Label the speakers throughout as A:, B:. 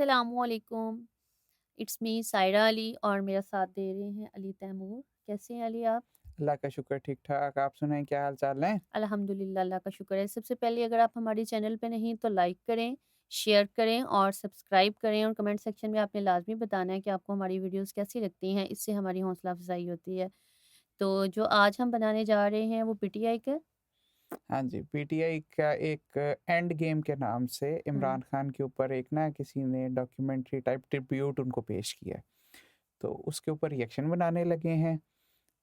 A: अस्सलामुअलैकुम। It's me Saira Ali और मेरा साथ दे रहे हैं अली तैमूर। कैसे हैं अली आप?
B: अल्लाह का शुक्र ठीक-ठाक। आप सुनाएँ क्या हाल-चाल है?
A: अल्हम्दुलिल्लाह, अल्लाह का शुक्र है। सबसे पहले अगर आप हमारे चैनल पे नहीं तो लाइक करें, शेयर करें और सब्सक्राइब करें और कमेंट सेक्शन में आपने लाज़मी बताना है कि आपको हमारी वीडियोज़ कैसी लगती हैं, इससे हमारी हौसला अफ़ज़ाई होती है। तो जो आज हम बनाने जा रहे हैं वो पीटीआई का।
B: हाँ जी, पीटीआई का एक एंड गेम के नाम से
A: हुँ,
B: इमरान खान के ऊपर एक ना किसी ने डॉक्यूमेंट्री टाइप ट्रिब्यूट उनको पेश किया है। तो उसके ऊपर रिएक्शन बनाने लगे हैं।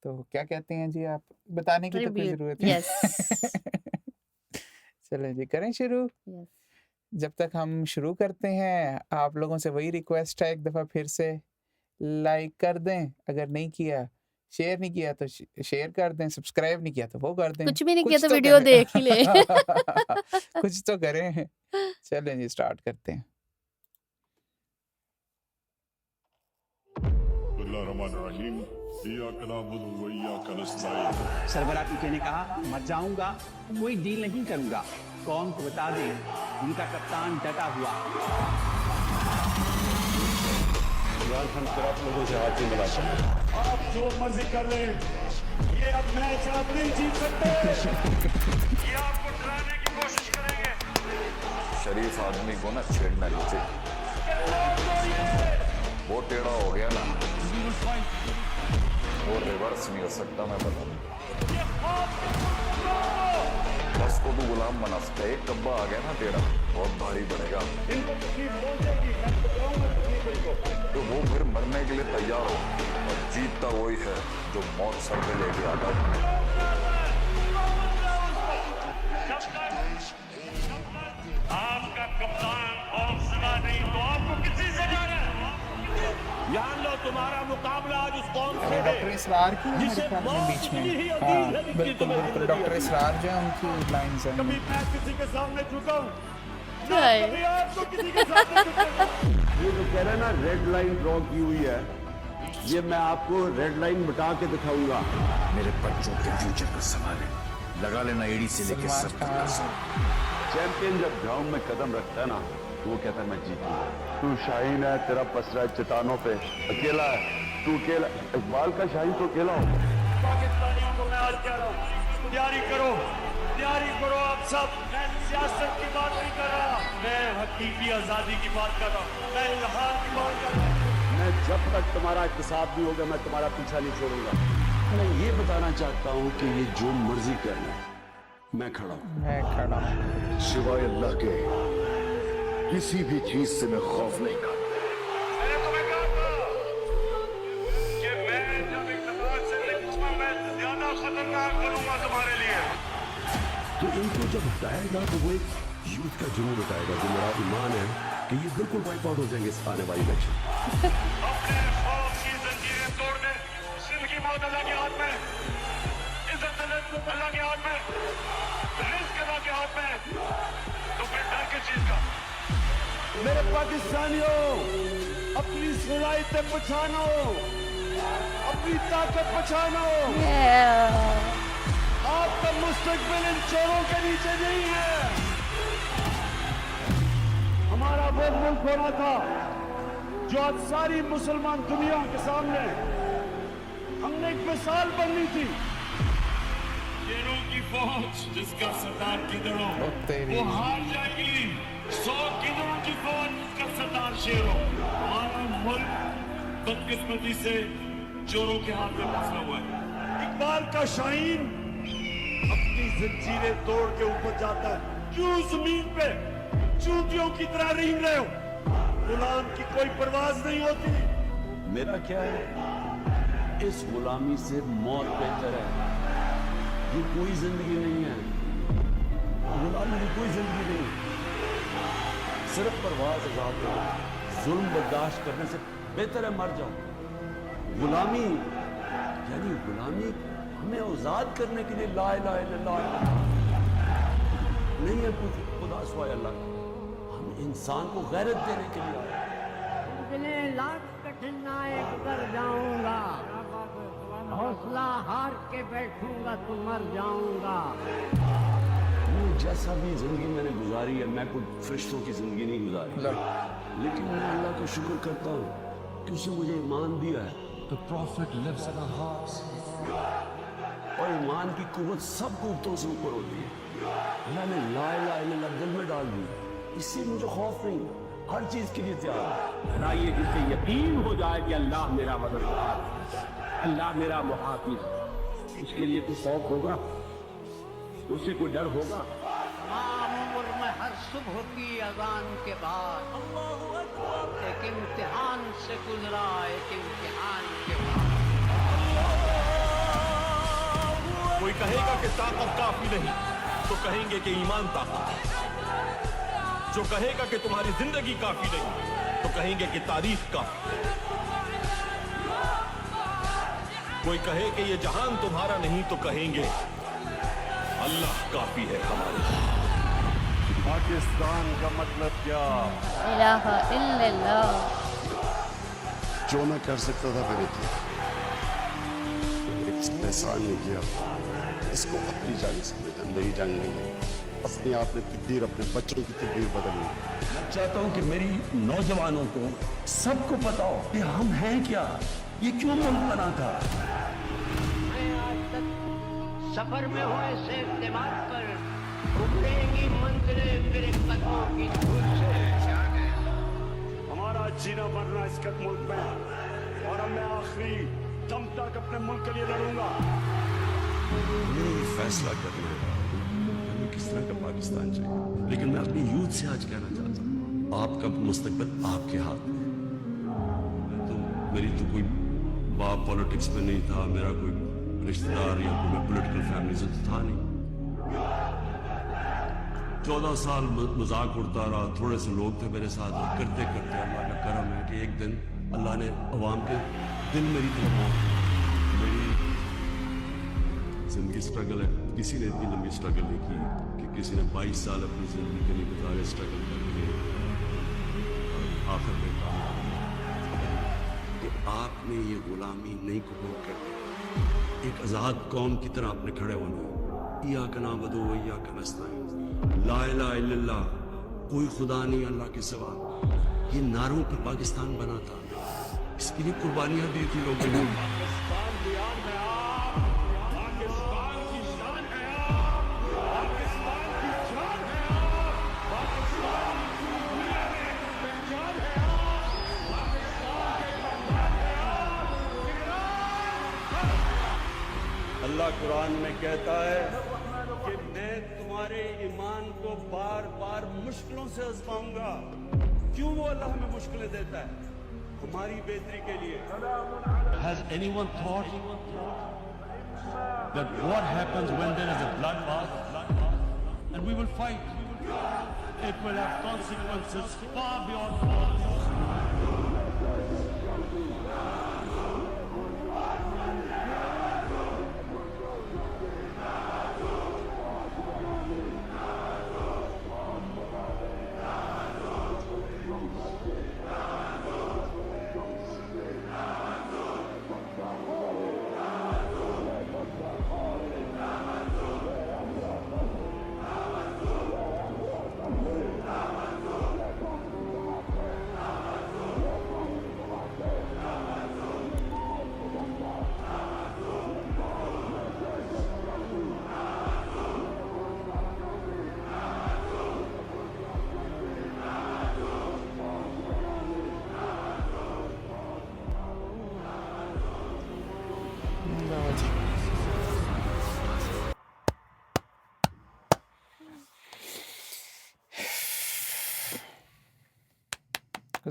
B: तो क्या कहते हैं जी आप? बताने की तो कोई
A: ट्रिब्यूट
B: ज़रूरत
A: यस,
B: नहीं। चलें जी, करें शुरू?
A: यस।
B: जब तक हम शुरू करते हैं, आप लोगों से वही रिक्वेस्ट है एक दफ़ा फिर से, लाइक कर दें, अगर नहीं किया, शेयर नहीं किया तो शेयर कर दें, सब्सक्राइब नहीं किया तो वो कर दें,
A: कुछ भी नहीं किया
B: कुछ
A: तो
B: तो
A: वीडियो
B: करें।
A: देख ही लें।
B: कुछ तो करें। चलें जी स्टार्ट करते हैं।
C: बिस्मिल्लाहिर्रहमानिर्रहीम। इय्याक नअबुदु व इय्याक नस्तईन।
D: सरबराह पीके ने कहा मर जाऊंगा, कोई डील नहीं करूंगा। कौम को बता दें, उनका कप्तान डटा हुआ।
C: इमरान खान फिर आप लोगों से हाथ नहीं मिला सकते। आप जो मर्जी कर लें, ये अब मैच आप नहीं जीत सकते। ये आपको डराने की कोशिश करेंगे।
E: शरीफ आदमी को ना छेड़ना नहीं चाहिए। वो टेढ़ा हो गया ना, वो रिवर्स नहीं हो सकता, मैं बता दूं। बस को तू गुलाम बना सकता है। एक कब्बा आ गया ना टेढ़ा, बहुत भारी पड़ेगा।
C: इनको तकलीफ पहुंचेगी, मैं तो बताऊंगा तकलीफ इनको।
E: तो वो फिर मरने के लिए तैयार हो, और जीतता वही है जो मौत सर पे लेके आता है।
C: आपका कप्तान हौसला नहीं तो आपको किसी से डर है? जान लो तुम्हारा मुकाबला आज उस कौम से है
B: डॉक्टर इसरार की है मेरे ख्याल में बीच में। हाँ, बिल्कुल, बिल्कुल। डॉक्टर इसरार जो है उनकी लाइन्स हैं।
C: कभी मैं किसी के सामने झुका हूं,
A: क्या है?
C: कभी आपको किसी के सामने झुका।
F: ये जो कह रहे हैं ना रेड लाइन ड्रॉ की हुई है, ये मैं आपको रेड लाइन मिटा के दिखाऊंगा।
G: मेरे बच्चों के फ्यूचर का सवाल है। लगा लेना एड़ी से लेके
B: सलमान
G: सर तक
B: खान।
G: का सर।
F: चैंपियन जब ग्राउंड में कदम रखता है ना, तो वो कहता है मैं जीतूंगा। तू शाहीन है, तेरा पसरा है चट्टानों पे, अकेला है तू, अकेला। इकबाल का शाहीन तो अकेला हो।
C: पाकिस्तानियों को मैं आज कह रहा हूं, तैयारी करो, तैयारी करो आप सब। मैं सियासत की बात नहीं कर रहा, मैं हकीकी आजादी की बात कर रहा हूं, मैं इल्हाम की बात कर रहा हूं।
F: मैं जब तक तुम्हारा इत्तेसाब नहीं होगा, मैं तुम्हारा पीछा नहीं छोड़ूंगा। मैं ये बताना चाहता हूँ कि ये जो मर्जी करना, मैं खड़ा हूँ।
B: मैं खड़ा हूँ।
G: सिवाय अल्लाह के किसी भी चीज से मैं खौफ नहीं करता।
C: मैंने तुम्हें कहा था कि मैं जब इक़्तिदार से निकलूंगा, मैं ज्यादा खतरनाक बनूंगा तुम्हारे लिए।
G: तो इनको जब हटाएगा तो वो एक यूथ का जुनून बताएगा, जो मेरा ईमान है कि ये बिल्कुल वाइप आउट हो जाएंगे इस आने वाली इलेक्शन।
C: अपने खौफ की जंजीरें तोड़ दे। सिर की मौत अल्लाह के हाथ में, इज्जत अल्लाह के हाथ में, रिस्क अल्लाह के हाथ में। तो फिर डर किस चीज का? मेरे पाकिस्तानियों, अपनी सलाहियतें पहचानो, अपनी ताकत पहचानो। आपका मुस्तकबिल इन चोरों के नीचे नहीं है। हमारा वो मुल्क होना था जो आज सारी मुसलमान दुनिया के सामने हमने एक मिसाल बननी थी। शेरों की फौज जिसका सरदार गिदड़ों,
B: ओ तेरी।
C: वो हार जाएगी। 100 गिदड़ों की फौज जिसका सरदार शेरों। हमारा मुल्क बदकिस्मती से चोरों के हाथ में फंसा हुआ है। इकबाल का शाहीन अपनी जंजीरें तोड़ के ऊपर जाता है। क्यों जमीन पे चूतियों की तरह रेंग रहे हो? गुलाम की कोई परवाज नहीं होती।
F: मेरा क्या है, इस गुलामी से मौत बेहतर है। ये कोई जिंदगी नहीं है, गुलामी की कोई जिंदगी नहीं। सिर्फ परवाज आजाद हो, जुल्म बर्दाश्त करने से बेहतर है मर जाओ। गुलामी यानी गुलामी हमें आजाद करने के लिए ला इलाहा इल्लल्लाह नहीं है, कुछ खुदा सिवाय अल्लाह। हम इंसान को गैरत देने के लिए आए।
H: इतने लाख कठिनाई कर जाऊंगा, हौसला हार के बैठूंगा तो मर जाऊंगा।
G: ये
F: जैसा भी जिंदगी मैंने गुजारी है, मैं कोई फरिश्तों की जिंदगी नहीं गुजारी, लेकिन मैं अल्लाह का शुक्र करता हूँ कि उसने मुझे ईमान दिया है।
G: The Prophet lives in our hearts.
F: और ईमान की कुव्वत सब कुव्वतों से ऊपर होती है। अल्लाह ने ला इलाहा इल्लल्लाह दिल में डाल दी, इससे मुझे खौफ नहीं, हर चीज के लिए तैयार है।
D: बनाइए जिससे यकीन हो जाए कि अल्लाह मेरा मददगार, अल्लाह मेरा मुहाफिज। इसके लिए कोई खौफ होगा, उससे कोई डर होगा?
H: तमाम उम्र में हर सुबह की अजान के बाद एक इम्तिहान से गुजरा, एक इम्तिहान के बाद।
C: कोई कहेगा कि ताकत काफी नहीं तो कहेंगे कि ईमान ताकत है। जो कहेगा कि तुम्हारी जिंदगी काफी नहीं तो कहेंगे कि तारीख काफी है। कोई कहे कि ये जहान तुम्हारा नहीं तो कहेंगे अल्लाह काफी है हमारे।
E: पाकिस्तान का मतलब क्या?
A: इलाहा इल्लल्लाह।
G: जो मैं कर सकता था मैंने किया, एहसान नहीं किया। इसको अपनी जंग समझा, मेरी जंग नहीं है। अपने आप में तकदीर, अपने बच्चों की तकदीर बदलनी।
F: मैं चाहता हूँ कि मेरी नौजवानों को सबको पता हो कि हम हैं क्या, ये क्यों मुल्क बना था।
H: मैं आज तक सफर में हुए से दिमाग पर उभरेंगी मंजिलें मेरे कदमों की धूल से।
C: हमारा जीना मरना इस मुल्क में, और अब मैं आखिरी दम तक अपने मुल्क के लिए लड़ूंगा।
G: यही फैसला करना है हमें किस तरह का पाकिस्तान चाहिए।
F: लेकिन मैं अपनी यूथ से आज कहना चाहता हूँ, आपका मुस्तकबिल आपके हाथ में। तो मेरी तो कोई बाप पॉलिटिक्स में नहीं था, मेरा कोई रिश्तेदार या कोई पॉलिटिकल फैमिली से तो था नहीं। 14 साल मजाक उड़ता रहा, थोड़े से लोग थे मेरे साथ, और करते करते अल्लाह का करम है कि एक दिन अल्लाह ने अवाम के दिल मेरी तरफ मोड़ दिए। मेरी जिंदगी स्ट्रगल है, किसी ने इतनी लंबी स्ट्रगल नहीं की कि किसी ने 22 साल अपनी जिंदगी के लिए गुजारे स्ट्रगल करके आखिर में कहा कि आपने ये गुलामी नहीं कबूल करनी, एक आज़ाद कौम की तरह आपने खड़े होना है। या का नाम बदो या का नस्ताइन, ला इलाहा इल्लल्लाह, कोई खुदा नहीं अल्लाह के सिवा। ये नारों पर पाकिस्तान बना था, इसके लिए कुर्बानियां दी थी लोगों ने।
C: अल्लाह कुरान में कहता है कि मैं तुम्हारे ईमान को बार बार मुश्किलों से आजमाऊंगा। क्यों वो अल्लाह हमें मुश्किलें देता है? हमारी बेहतरी के लिए।
I: Has anyone thought that what happens when there is a bloodbath and we will fight? It will have consequences far beyond words.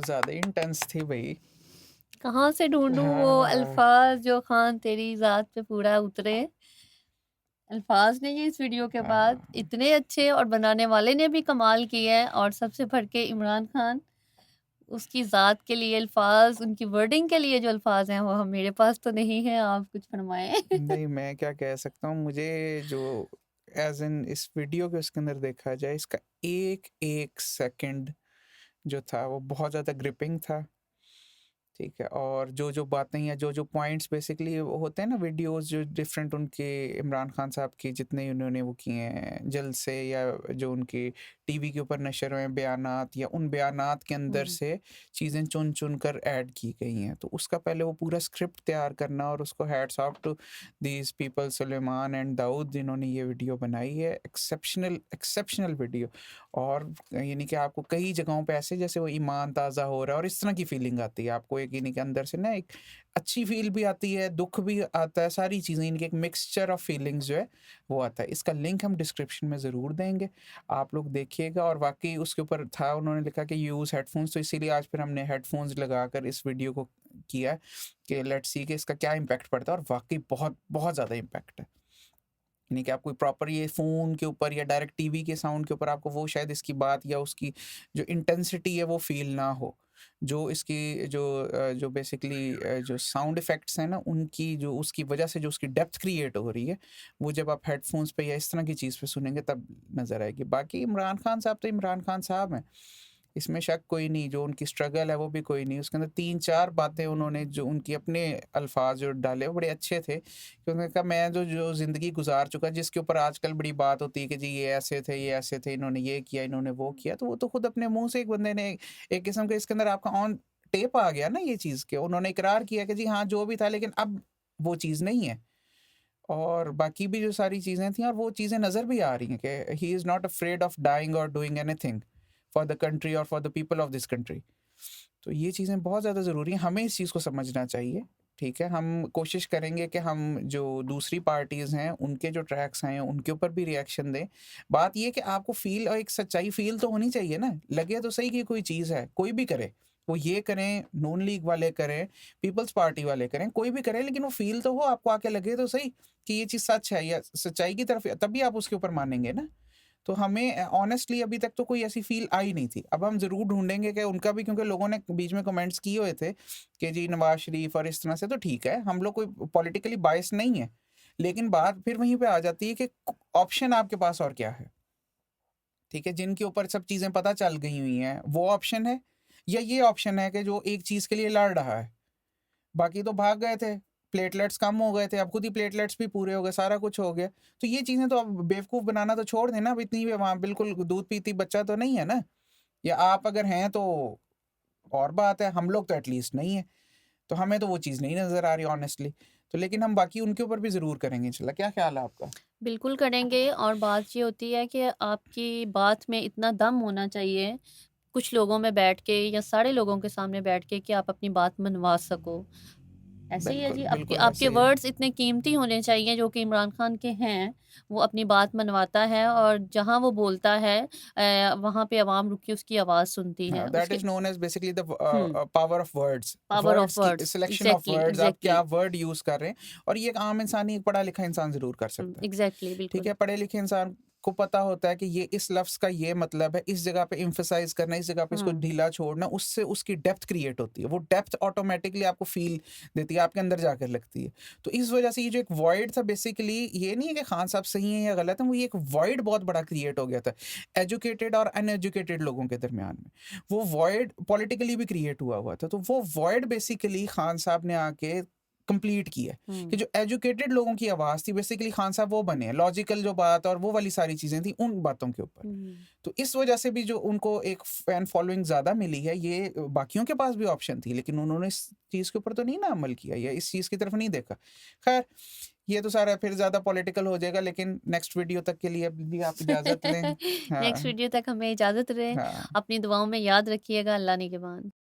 B: ज़्यादा इंटेंस थी भाई।
A: कहाँ से ढूंढूं वो
B: हाँ।
A: अल्फाज जो खान तेरी ज़ात पे पूरा उतरे। अल्फाज नहीं है इस वीडियो के बाद, इतने अच्छे, और बनाने वाले ने भी कमाल किया है। और सबसे बढ़ के इमरान खान, उसकी ज़ात के लिए अल्फाज, उनकी वर्डिंग के लिए जो अल्फाज हैं वो मेरे पास तो नहीं है। आप कुछ फरमाएं।
B: नहीं, मैं क्या कह सकता हूँ, मुझे जो एज इन इस वीडियो के उसके अंदर देखा जाए, इसका एक एक सेकंड जो था वो बहुत ज़्यादा ग्रिपिंग था। ठीक है। और जो बातें या जो पॉइंट्स बेसिकली होते हैं ना, वीडियोस जो डिफरेंट उनके इमरान खान साहब की जितने उन्होंने वो किए हैं जलसे, या जो उनके टीवी के ऊपर नशर हुए बयानात, या उन बयानात के अंदर से चीज़ें चुन चुन कर ऐड की गई हैं, तो उसका पहले वो पूरा स्क्रिप्ट तैयार करना, और उसको hats off to these people, Suleman and Dawood, जिन्होंने ये वीडियो बनाई है। Exceptional video. और यानी कि आपको कई जगहों पे ऐसे जैसे वो ईमान ताज़ा हो रहा है और इस तरह की फीलिंग आती है आपको, एक यानी कि अंदर से ना एक अच्छी फील भी आती है, दुख भी आता है, सारी चीज़ें यानी कि एक मिक्सचर ऑफ फीलिंग्स जो है वो आता है। इसका लिंक हम डिस्क्रिप्शन में ज़रूर देंगे, आप लोग देखिएगा। और वाकई उसके ऊपर था, उन्होंने लिखा कि यूज़ हेडफोन्स, तो इसीलिए आज फिर हमने हेडफोन्स लगा कर इस वीडियो को किया है कि लेट्स सी कि इसका क्या इम्पैक्ट पड़ता है। और वाकई बहुत बहुत ज़्यादा इम्पैक्ट है, यानी कि आपको प्रॉपर ये फ़ोन के ऊपर या डायरेक्ट टीवी के साउंड के ऊपर आपको वो शायद इसकी बात या उसकी जो इंटेंसिटी है वो फील ना हो। जो इसकी जो बेसिकली जो साउंड इफ़ेक्ट्स हैं ना, उनकी जो उसकी वजह से जो उसकी डेप्थ क्रिएट हो रही है, वो जब आप हेडफोन्स पे या इस तरह की चीज़ पे सुनेंगे तब नज़र आएगी। बाकी इमरान खान साहब तो इमरान खान साहब हैं, इसमें शक कोई नहीं। जो उनकी स्ट्रगल है वो भी कोई नहीं। उसके अंदर 3-4 बातें उन्होंने जो उनकी अपने अल्फाज जो डाले वो बड़े अच्छे थे, कि उन्होंने कहा मैं जो ज़िंदगी गुजार चुका, जिसके ऊपर आजकल बड़ी बात होती है कि जी ये ऐसे थे, इन्होंने ये किया, इन्होंने वो किया, तो वो तो खुद अपने मुंह से एक बंदे ने एक किस्म का इसके अंदर आपका ऑन टेप आ गया ना ये चीज़ के, उन्होंने इकरार किया कि जी हाँ जो भी था, लेकिन अब वो चीज़ नहीं है। और बाकी भी जो सारी चीज़ें थी, और वो चीज़ें नज़र भी आ रही हैं कि he is not afraid of dying और doing anything for the country और for the people of this country. तो ये चीज़ें बहुत ज़्यादा ज़रूरी हैं, हमें इस चीज़ को समझना चाहिए। ठीक है, हम कोशिश करेंगे कि हम जो दूसरी पार्टीज़ हैं उनके जो ट्रैक्स हैं उनके ऊपर भी रिएक्शन दें। बात ये कि आपको फील और एक सच्चाई फील तो होनी चाहिए ना, लगे तो सही कि कोई चीज़ है, कोई भी करे, वो ये करें, नून लीग वाले करें, पीपल्स पार्टी वाले करें, कोई भी करे, लेकिन वो फील तो हो, आपको आके लगे तो सही कि ये चीज़ सच है या सच्चाई की तरफ, तभी आप उसके ऊपर मानेंगे ना। तो हमें ऑनेस्टली अभी तक तो कोई ऐसी फील आई नहीं थी। अब हम ज़रूर ढूंढेंगे कि उनका भी, क्योंकि लोगों ने बीच में कमेंट्स किए हुए थे कि जी नवाज शरीफ और इस तरह से, तो ठीक है, हम लोग कोई पॉलिटिकली बायस नहीं है, लेकिन बात फिर वहीं पे आ जाती है कि ऑप्शन आपके पास और क्या है। ठीक है, जिनके ऊपर सब चीज़ें पता चल गई हुई हैं वो ऑप्शन है, या ये ऑप्शन है कि जो एक चीज़ के लिए लड़ रहा है, बाकी तो भाग गए थे, प्लेटलेट्स कम हो गए थे, अब खुद ही प्लेटलेट्स भी पूरे हो गए, सारा कुछ हो गया। तो ये चीज़ें तो अब बेवकूफ़ बनाना तो छोड़ देना, अब इतनी वहाँ बिल्कुल दूध पीती बच्चा तो नहीं है ना, या आप अगर हैं तो और बात है, हम लोग तो एटलीस्ट नहीं है, तो हमें तो वो चीज़ नहीं नज़र आ रही ऑनेस्टली। तो लेकिन हम बाकी उनके ऊपर भी ज़रूर करेंगे इंशाल्लाह। क्या ख्याल है आपका?
A: बिल्कुल करेंगे। और बात ये होती है कि आपकी बात में इतना दम होना चाहिए, कुछ लोगों में बैठ के या सारे लोगों के सामने बैठ के, कि आप अपनी बात मनवा सको। ऐसे ही है
B: बिल्कुल,
A: जी, आपके
B: बिल्कुल
A: आपके
B: ऐसे ही है।
A: वर्ड्स इतने कीमती होने चाहिए जो कि इमरान खान के हैं। वो अपनी बात मनवाता है और जहाँ वो बोलता है वहाँ पे आवाम रुक के उसकी आवाज़ सुनती है।
B: हाँ, दैट
A: उसके
B: is known as basically the
A: hmm,
B: power of words.
A: Power of
B: words की
A: words.
B: Selection of
A: exactly,
B: words, आप
A: एग्ज़ैक्टली।
B: क्या वर्ड यूज़ कर रहे हैं, और ये एक आम इंसान ही, एक पढ़ा-लिखा इंसान ज़रूर कर सकता है।
A: एग्ज़ैक्टली,
B: ठीक
A: बिल्कुल।
B: है, पढ़े-लिखे इंसान को पता होता है कि ये इस लफ्ज़ का ये मतलब है, इस जगह पे एम्फसाइज़ करना, इस जगह पे इसको
A: हुँ,
B: ढीला छोड़ना, उससे उसकी डेप्थ क्रिएट होती है। वो डेप्थ ऑटोमैटिकली आपको फ़ील देती है, आपके अंदर जाकर लगती है। तो इस वजह से ये जो एक वॉइड था, बेसिकली ये नहीं है कि खान साहब सही हैं या गलत हैं, वो ये एक वॉइड बहुत बड़ा क्रिएट हो गया था, एजुकेटेड और अनएजुकेटेड लोगों के दरमियान में। वो वॉइड पॉलिटिकली भी क्रिएट हुआ था, तो वो वॉइड बेसिकली खान साहब ने आके कंप्लीट की है, कि
A: हुँ,
B: जो एजुकेटेड लोगों की आवाज़ थी, बेसिकली खान साहब वो बने हैं, लॉजिकल जो बात और वो वाली सारी चीज़ें थी उन बातों के ऊपर।
A: हुँ।
B: तो इस वजह से भी जो उनको एक फैन फॉलोइंग ज़्यादा मिली है, ये बाकियों के पास भी ऑप्शन थी, लेकिन उन्होंने इस चीज़ के ऊपर तो नहीं ना अमल किया, या इस चीज़ की तरफ नहीं देखा। खैर, ये तो सारा फिर ज़्यादा पॉलिटिकल हो जाएगा, लेकिन नेक्स्ट वीडियो तक के लिए अभी आप इजाज़त लें।
A: नेक्स्ट
B: हाँ,
A: वीडियो तक हमें इजाज़त रहे।
B: हाँ।
A: अपनी दुआओं में याद रखिएगा। अल्लाह ने के बाद।